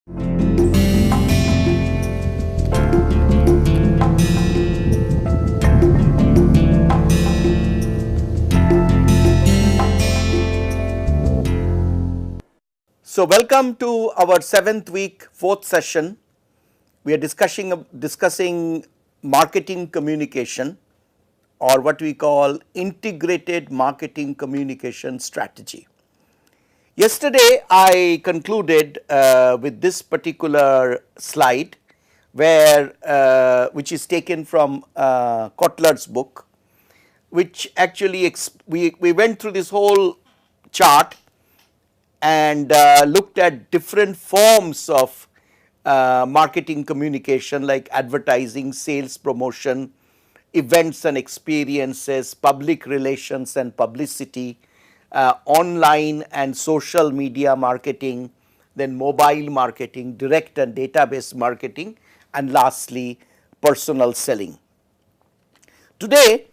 So, welcome to our 7th week, 4th session. We are discussing marketing communication, or what we call integrated marketing communication strategy. Yesterday, I concluded with this particular slide, which is taken from Kotler's book, which actually we went through this whole chart and looked at different forms of marketing communication like advertising, sales promotion, events and experiences, public relations and publicity, online and social media marketing, then mobile marketing, direct and database marketing, and lastly personal selling. Today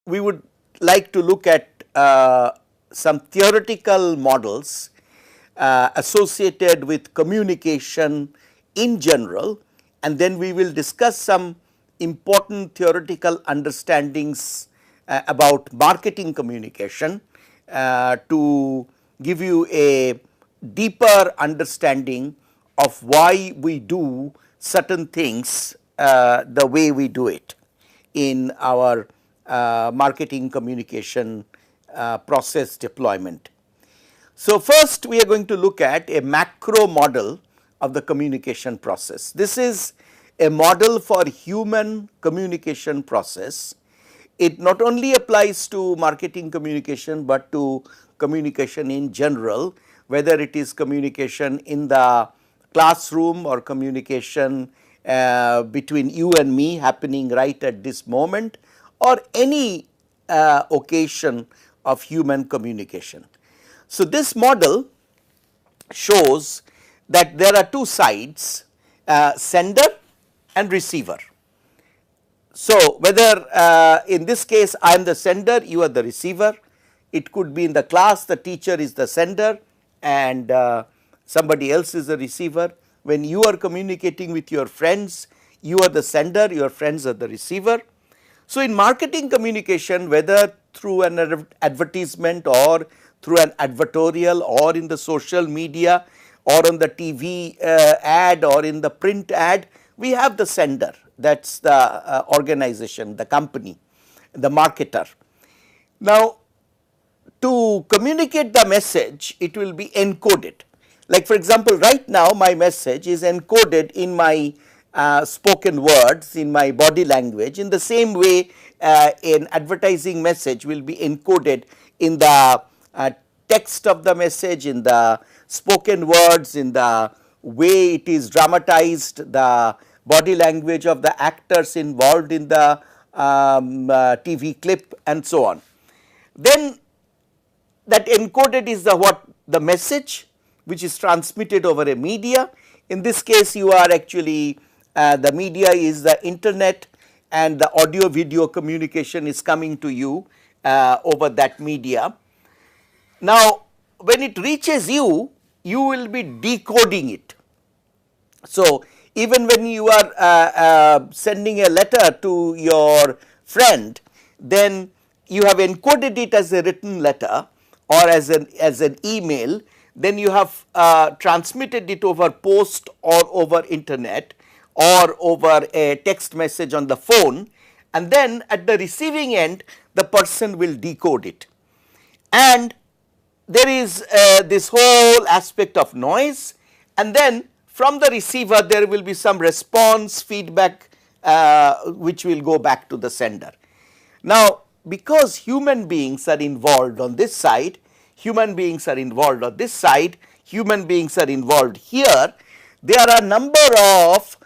we would like to look at some theoretical models associated with communication in general, and then we will discuss some important theoretical understandings about marketing communication to give you a deeper understanding of why we do certain things the way we do it in our marketing communication process deployment. So, first we are going to look at a macro model of the communication process. This is a model for human communication process. It not only applies to marketing communication, but to communication in general, whether it is communication in the classroom or communication between you and me happening right at this moment, or any occasion of human communication. So, this model shows that there are two sides, sender and receiver. So, whether in this case I am the sender, you are the receiver. It could be in the class, the teacher is the sender and somebody else is the receiver. When you are communicating with your friends, you are the sender, your friends are the receiver. So, in marketing communication, whether through an advertisement or through an advertorial or in the social media or on the TV ad or in the print ad, we have the sender, that is the organization, the company, the marketer. Now, to communicate the message, it will be encoded. Like for example, right now my message is encoded in my spoken words, in my body language. In the same way, an advertising message will be encoded in the text of the message, in the spoken words, in the way it is dramatized, the body language of the actors involved in the TV clip and so on. Then that encoded is the message which is transmitted over a media. In this case, you are actually the media is the internet, and the audio video communication is coming to you over that media. Now, when it reaches you, you will be decoding it. So, even when you are sending a letter to your friend, then you have encoded it as a written letter or as an email, then you have transmitted it over post or over internet or over a text message on the phone, and then at the receiving end the person will decode it. And there is this whole aspect of noise, and then from the receiver there will be some response feedback which will go back to the sender. Now, because human beings are involved on this side, human beings are involved on this side, human beings are involved here, there are a number of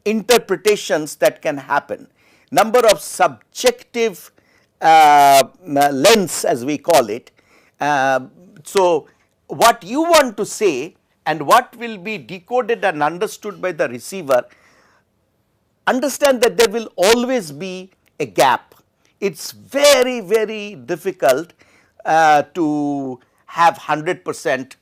interpretations that can happen, number of subjective lens as we call it. So, what you want to say and what will be decoded and understood by the receiver, understand that there will always be a gap. It is very, very difficult to have 100%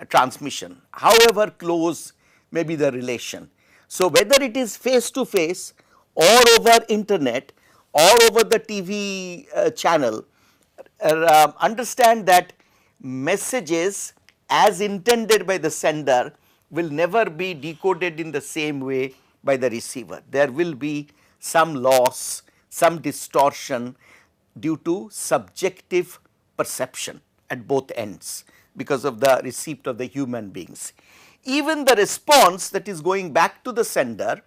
transmission, however close may be the relation. So, whether it is face to face or over internet or over the TV channel, understand that messages as intended by the sender will never be decoded in the same way by the receiver. There will be some loss, some distortion due to subjective perception at both ends because of the receipt of the human beings. Even the response that is going back to the sender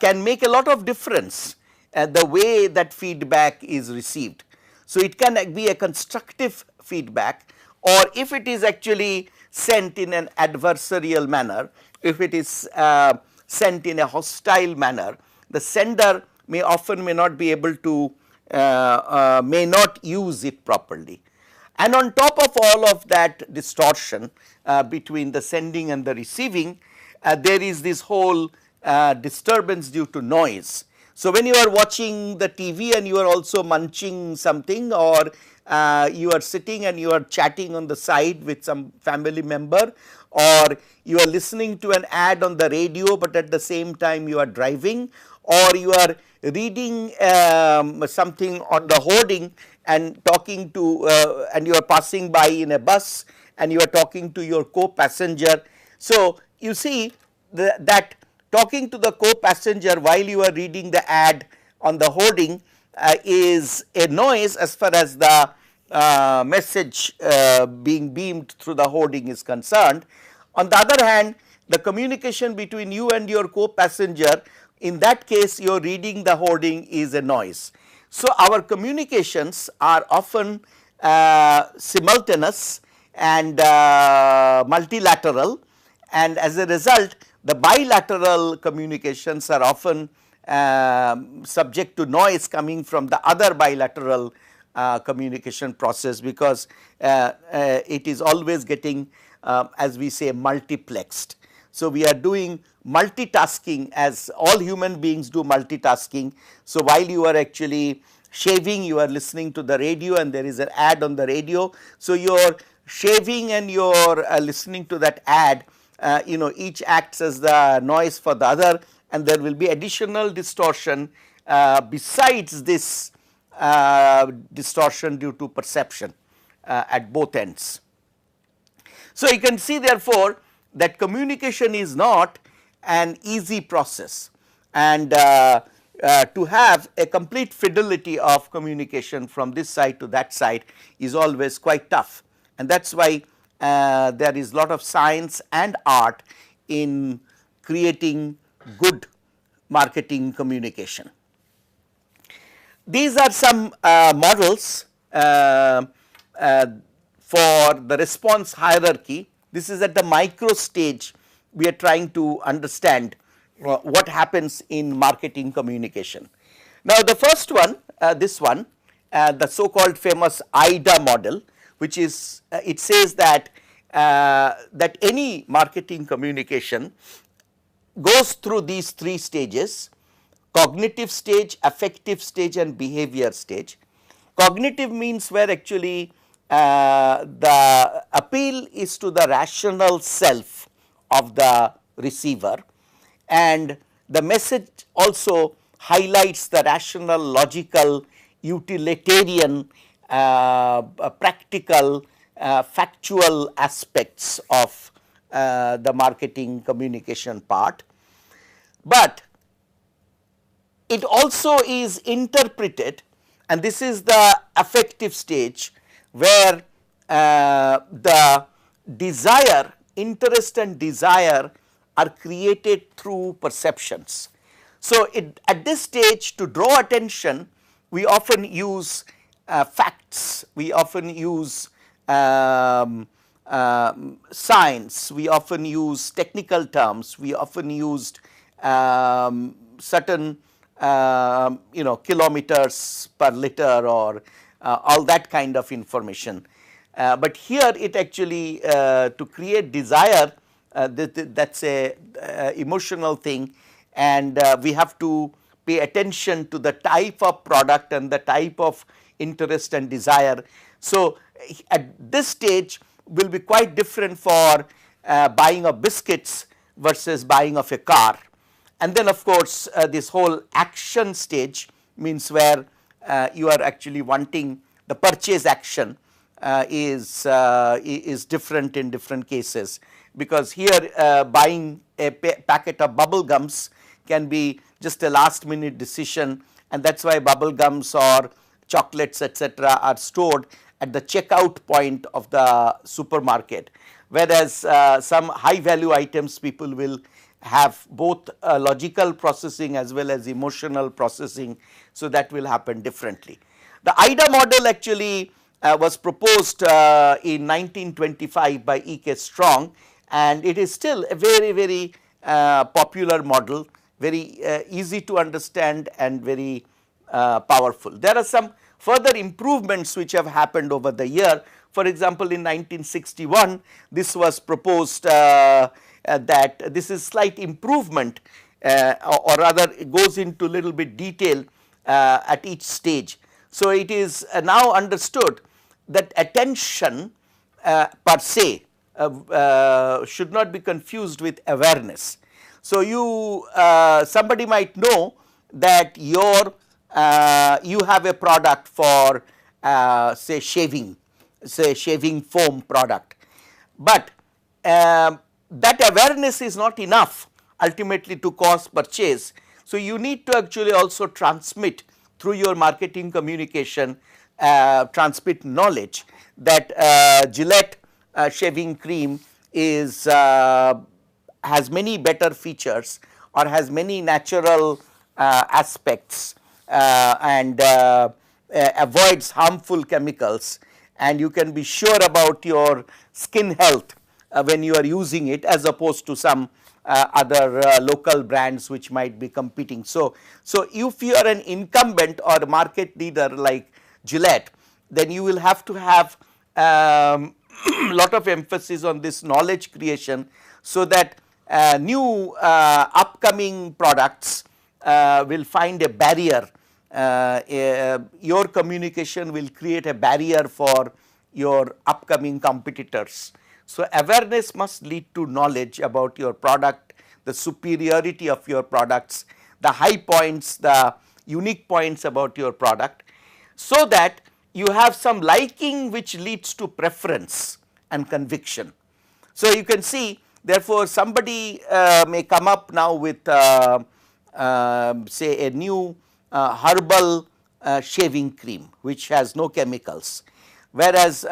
can make a lot of difference the way that feedback is received. So, it can be a constructive feedback, or if it is actually sent in an adversarial manner, if it is sent in a hostile manner, the sender may not be able to may not use it properly. And on top of all of that distortion between the sending and the receiving, there is this whole disturbance due to noise. So, when you are watching the TV and you are also munching something, or you are sitting and you are chatting on the side with some family member, or you are listening to an ad on the radio, but at the same time you are driving, or you are reading something on the hoarding and talking to and you are passing by in a bus and you are talking to your co-passenger. So, you see that talking to the co-passenger while you are reading the ad on the hoarding is a noise as far as the message being beamed through the hoarding is concerned. On the other hand, the communication between you and your co-passenger, in that case your reading the hoarding is a noise. So, our communications are often simultaneous and multilateral, and as a result the bilateral communications are often subject to noise coming from the other bilateral communication process, because it is always getting as we say multiplexed. So, we are doing multitasking, as all human beings do multitasking. So, while you are actually shaving, you are listening to the radio and there is an ad on the radio. So, you are shaving and you are listening to that ad, each acts as the noise for the other, and there will be additional distortion besides this distortion due to perception at both ends. So, you can see therefore that communication is not an easy process, and to have a complete fidelity of communication from this side to that side is always quite tough, and that is why there is lot of science and art in creating good marketing communication. These are some models for the response hierarchy. This is at the micro stage. We are trying to understand what happens in marketing communication. Now, the first one, this one, the so called famous AIDA model, which is it says that that any marketing communication goes through these three stages: cognitive stage, affective stage and behavior stage. Cognitive means where actually the appeal is to the rational self of the receiver, and the message also highlights the rational, logical, utilitarian, practical, factual aspects of the marketing communication part. But it also is interpreted, and this is the affective stage, where the desire, interest and desire are created through perceptions. So, at this stage, to draw attention, we often use facts, we often use science, we often use technical terms, we often used certain kilometers per liter or all that kind of information. But here it actually to create desire, that is a emotional thing, and we have to pay attention to the type of product and the type of interest and desire. So, at this stage will be quite different for buying of biscuits versus buying of a car. And then of course, this whole action stage means where you are actually wanting the purchase action is different in different cases, because here buying a packet of bubble gums can be just a last minute decision, and that is why bubble gums or chocolates etc. are stored at the checkout point of the supermarket, whereas some high value items people will have both logical processing as well as emotional processing. So, that will happen differently. The AIDA model actually was proposed in 1925 by E.K. Strong, and it is still a very popular model, very easy to understand and very powerful. There are some further improvements which have happened over the year. For example, in 1961 this was proposed that this is slight improvement or rather it goes into little bit detail at each stage. So, it is now understood that attention per se should not be confused with awareness. So, you somebody might know that you have a product for say shaving foam product, but that awareness is not enough ultimately to cause purchase. So, you need to actually also transmit through your marketing communication, transmit knowledge that Gillette shaving cream is has many better features or has many natural aspects and avoids harmful chemicals, and you can be sure about your skin health when you are using it, as opposed to some other local brands which might be competing. So, if you are an incumbent or a market leader like Gillette, then you will have to have lot of emphasis on this knowledge creation, so that new upcoming products will find a barrier. Your communication will create a barrier for your upcoming competitors. So, awareness must lead to knowledge about your product, the superiority of your products, the high points, the unique points about your product, so that you have some liking which leads to preference and conviction. So, you can see therefore, somebody may come up now with say a new herbal shaving cream which has no chemicals, whereas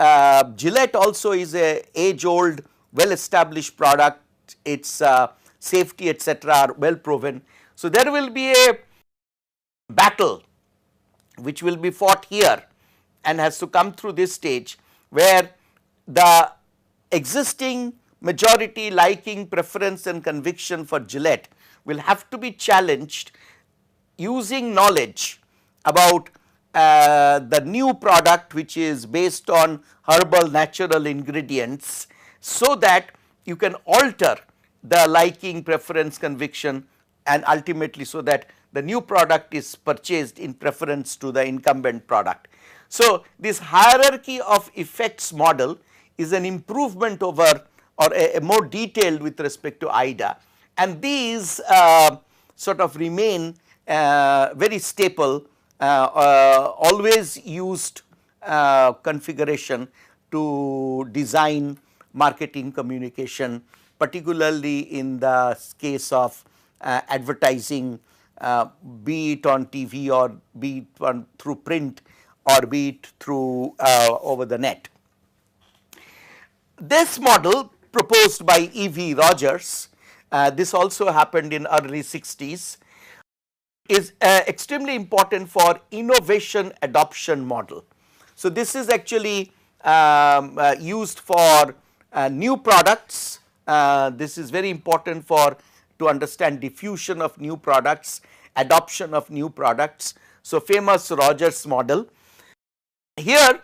Gillette also is a age old well established product, its safety etc. are well proven. So, there will be a battle which will be fought here and has to come through this stage, where the existing majority liking, preference and conviction for Gillette will have to be challenged using knowledge about the new product which is based on herbal natural ingredients, so that you can alter the liking, preference, conviction, and ultimately so that the new product is purchased in preference to the incumbent product. So, this hierarchy of effects model is an improvement over or a more detailed with respect to AIDA, and these sort of remain very staple, always used configuration to design marketing communication, particularly in the case of advertising, be it on TV or be it through print or be it through over the net. This model proposed by E.V. Rogers, this also happened in early 60s, is extremely important for innovation adoption model. So, this is actually used for new products. This is very important for to understand diffusion of new products, adoption of new products. So, famous Rogers model. Here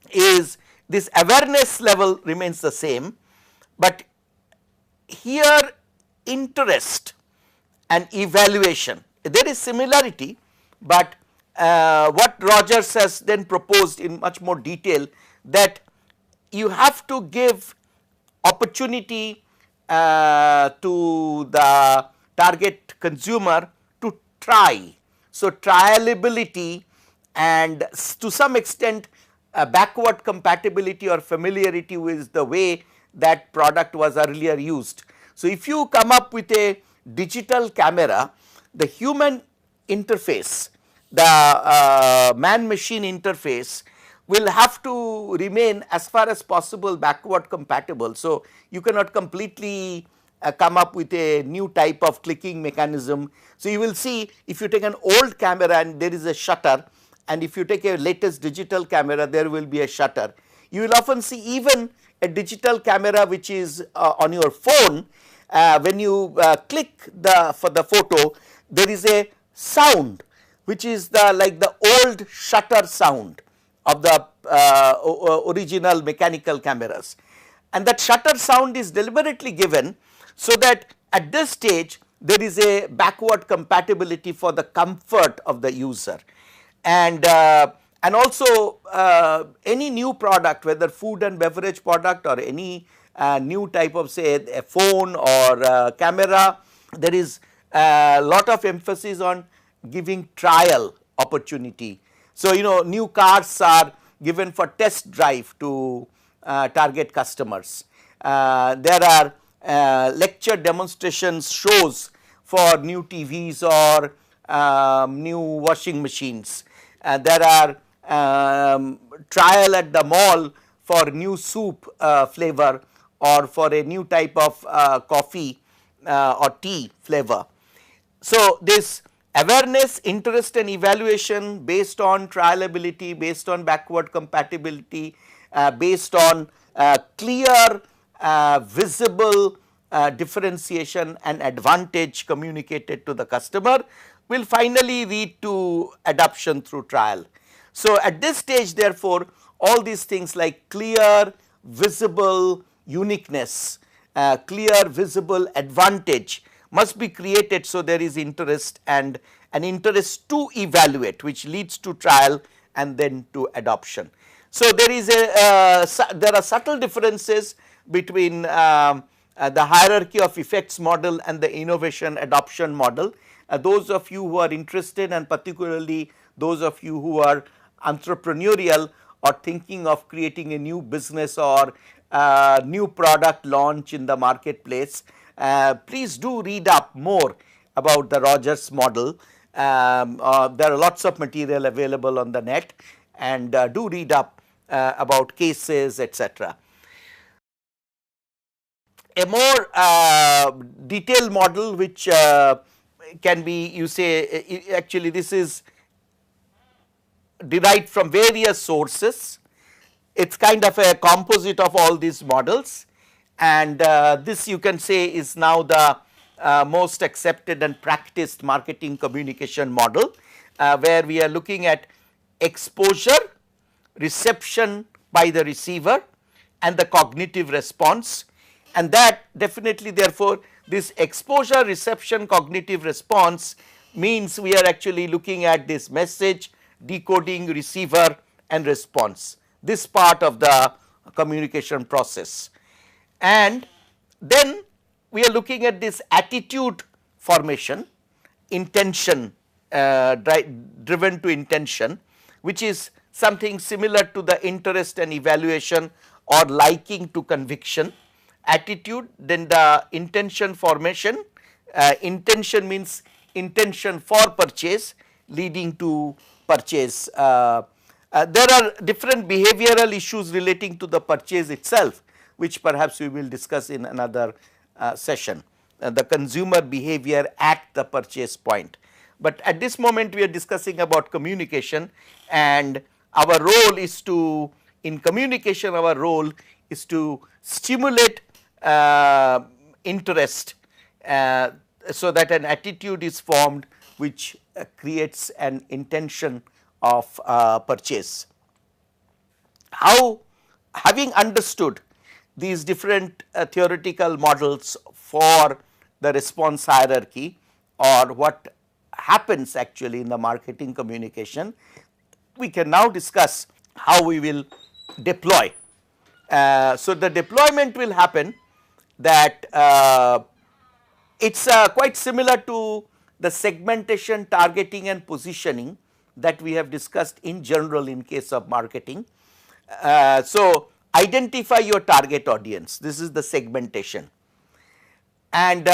is this awareness level remains the same, but here interest and evaluation, there is similarity, but what Rogers has then proposed in much more detail, that you have to give opportunity to the target consumer to try. So, trialability and to some extent backward compatibility or familiarity with the way that product was earlier used. So, if you come up with a digital camera, the human interface, the man machine interface will have to remain as far as possible backward compatible. So, you cannot completely come up with a new type of clicking mechanism. So, you will see if you take an old camera and there is a shutter, and if you take a latest digital camera there will be a shutter. You will often see even a digital camera which is on your phone, when you click for the photo, there is a sound which is the like the old shutter sound of the original mechanical cameras, and that shutter sound is deliberately given so that at this stage there is a backward compatibility for the comfort of the user. And also any new product, whether food and beverage product or any new type of, say, a phone or camera, there is a lot of emphasis on giving trial opportunity. So, new cars are given for test drive to target customers. There are lecture demonstrations shows for new TVs or new washing machines. There are trial at the mall for new soup flavor or for a new type of coffee or tea flavor. So, this awareness, interest and evaluation based on trialability, based on backward compatibility, based on clear visible differentiation and advantage communicated to the customer will finally lead to adoption through trial. So, at this stage therefore, all these things like clear visible uniqueness, clear visible advantage must be created. So, there is interest and an interest to evaluate, which leads to trial and then to adoption. So, there is there are subtle differences between the hierarchy of effects model and the innovation adoption model. Those of you who are interested, and particularly those of you who are entrepreneurial or thinking of creating a new business or new product launch in the marketplace, please do read up more about the Rogers model. There are lots of material available on the net, and do read up about cases, etc. A more detailed model which can be, you say, actually this is derived from various sources. It is kind of a composite of all these models, and this you can say is now the most accepted and practiced marketing communication model, where we are looking at exposure, reception by the receiver and the cognitive response, and that definitely therefore this exposure, reception, cognitive response means we are actually looking at this message, decoding, receiver and response, this part of the communication process. And then we are looking at this attitude formation, intention, driven to intention, which is something similar to the interest and evaluation or liking to conviction. Attitude, then the intention formation. Intention means intention for purchase leading to purchase. There are different behavioral issues relating to the purchase itself, which perhaps we will discuss in another session, the consumer behavior at the purchase point. But at this moment we are discussing about communication, and our role is to, in communication our role is to stimulate interest so that an attitude is formed which creates an intention of purchase. How, having understood these different theoretical models for the response hierarchy or what happens actually in the marketing communication, we can now discuss how we will deploy So the deployment will happen that it's quite similar to the segmentation, targeting and positioning that we have discussed in general in case of marketing. So identify your target audience, this is the segmentation, and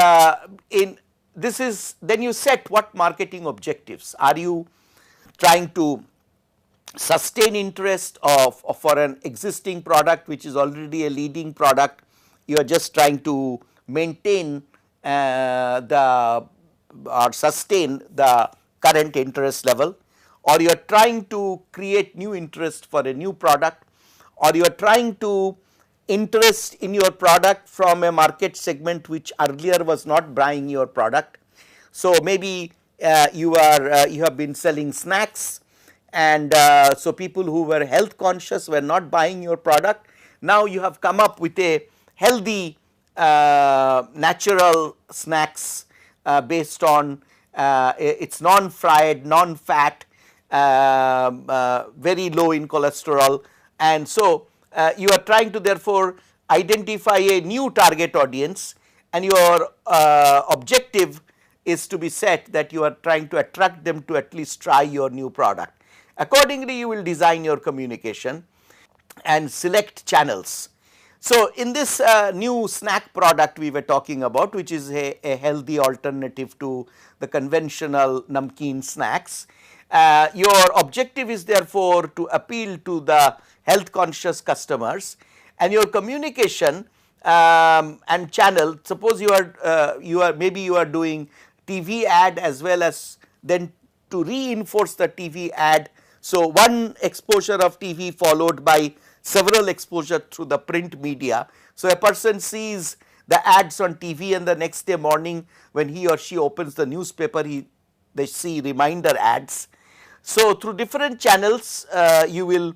in this is then you set what marketing objectives. Are you trying to sustain interest of for an existing product which is already a leading product, you are just trying to maintain the or sustain the current interest level, or you are trying to create new interest for a new product, or you are trying to interest in your product from a market segment which earlier was not buying your product. So maybe you have been selling snacks, and so people who were health conscious were not buying your product. Now you have come up with a healthy natural snacks based on it's non-fried, non-fat, very low in cholesterol, and so you are trying to therefore identify a new target audience, and your objective is to be set that you are trying to attract them to at least try your new product. Accordingly, you will design your communication and select channels. So in this new snack product we were talking about, which is a healthy alternative to the conventional namkeen snacks, your objective is therefore to appeal to the health conscious customers, and your communication and channel, suppose you are maybe you are doing TV ad as well as then to reinforce the TV ad. So one exposure of TV followed by several exposure through the print media. So a person sees the ads on TV, and the next day morning when he or she opens the newspaper, they see reminder ads. So through different channels you will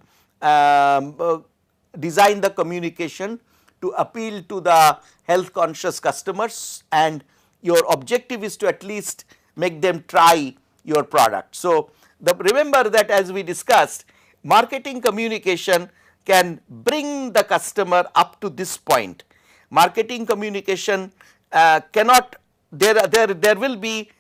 design the communication to appeal to the health conscious customers, and your objective is to at least make them try your product. So remember that as we discussed, marketing communication can bring the customer up to this point. Marketing communication cannot, there will be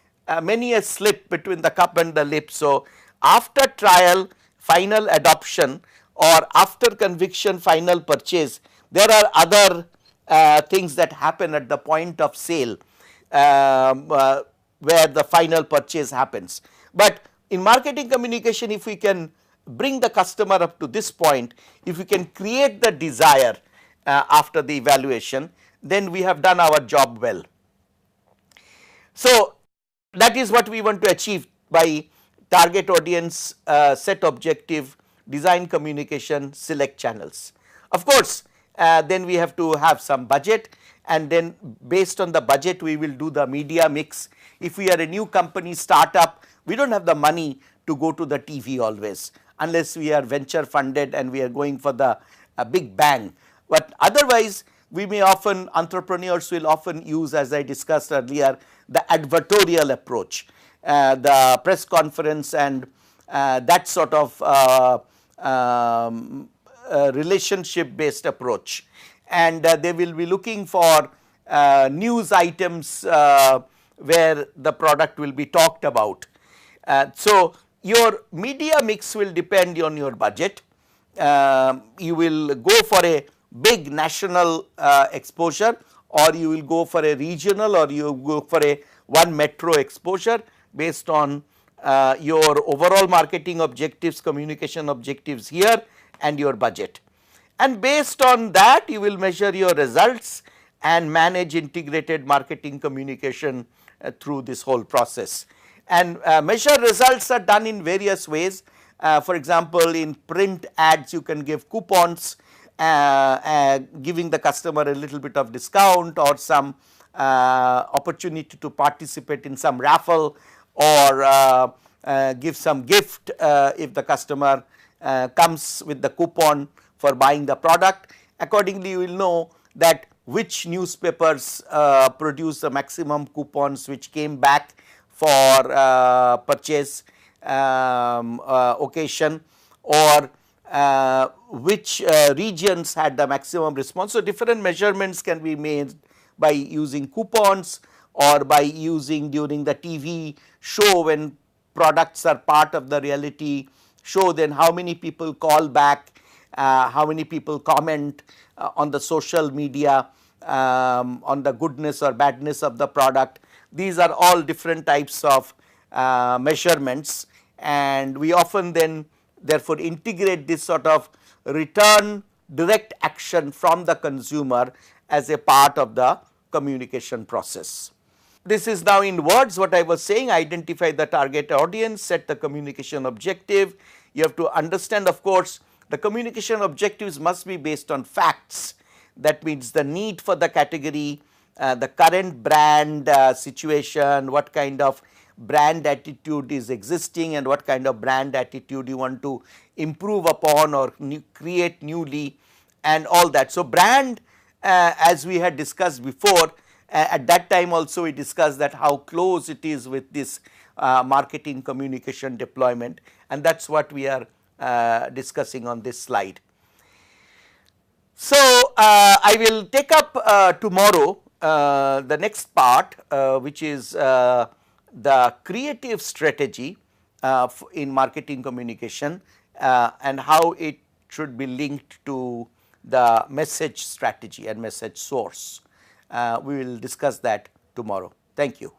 many a slip between the cup and the lip. So after trial, final adoption, or after conviction, final purchase, there are other things that happen at the point of sale where the final purchase happens. But in marketing communication, if we can bring the customer up to this point, if we can create the desire after the evaluation, then we have done our job well. So that is what we want to achieve by target audience, set objective, design communication, select channels. Of course, then we have to have some budget, and then based on the budget we will do the media mix. If we are a new company startup, we do not have the money to go to the TV always, unless we are venture funded and we are going for the big bang. But otherwise we may often, entrepreneurs will often use, as I discussed earlier, the advertorial approach, the press conference and that sort of relationship based approach, and they will be looking for news items where the product will be talked about. So your media mix will depend on your budget. You will go for a big national exposure, or you will go for a regional, or you go for a one metro exposure based on your overall marketing objectives, communication objectives here, and your budget. And based on that you will measure your results and manage integrated marketing communication through this whole process. And measure results are done in various ways. For example, in print ads you can give coupons, giving the customer a little bit of discount, or some opportunity to participate in some raffle, or give some gift if the customer comes with the coupon for buying the product. Accordingly, you will know that which newspapers produce the maximum coupons which came back for purchase occasion, or which regions had the maximum response. So, different measurements can be made by using coupons or by using during the TV show when products are part of the reality show, then how many people call back, how many people comment on the social media on the goodness or badness of the product. These are all different types of measurements, and we often then therefore integrate this sort of return direct action from the consumer as a part of the communication process. This is now in words what I was saying: identify the target audience, set the communication objective. You have to understand, of course, the communication objectives must be based on facts. That means the need for the category, the current brand situation, what kind of brand attitude is existing and what kind of brand attitude you want to improve upon or create newly, and all that. So, brand, as we had discussed before, at that time also we discussed that how close it is with this marketing communication deployment, and that is what we are discussing on this slide. So, I will take up tomorrow the next part, which is the creative strategy in marketing communication and how it should be linked to the message strategy and message source. We will discuss that tomorrow. Thank you.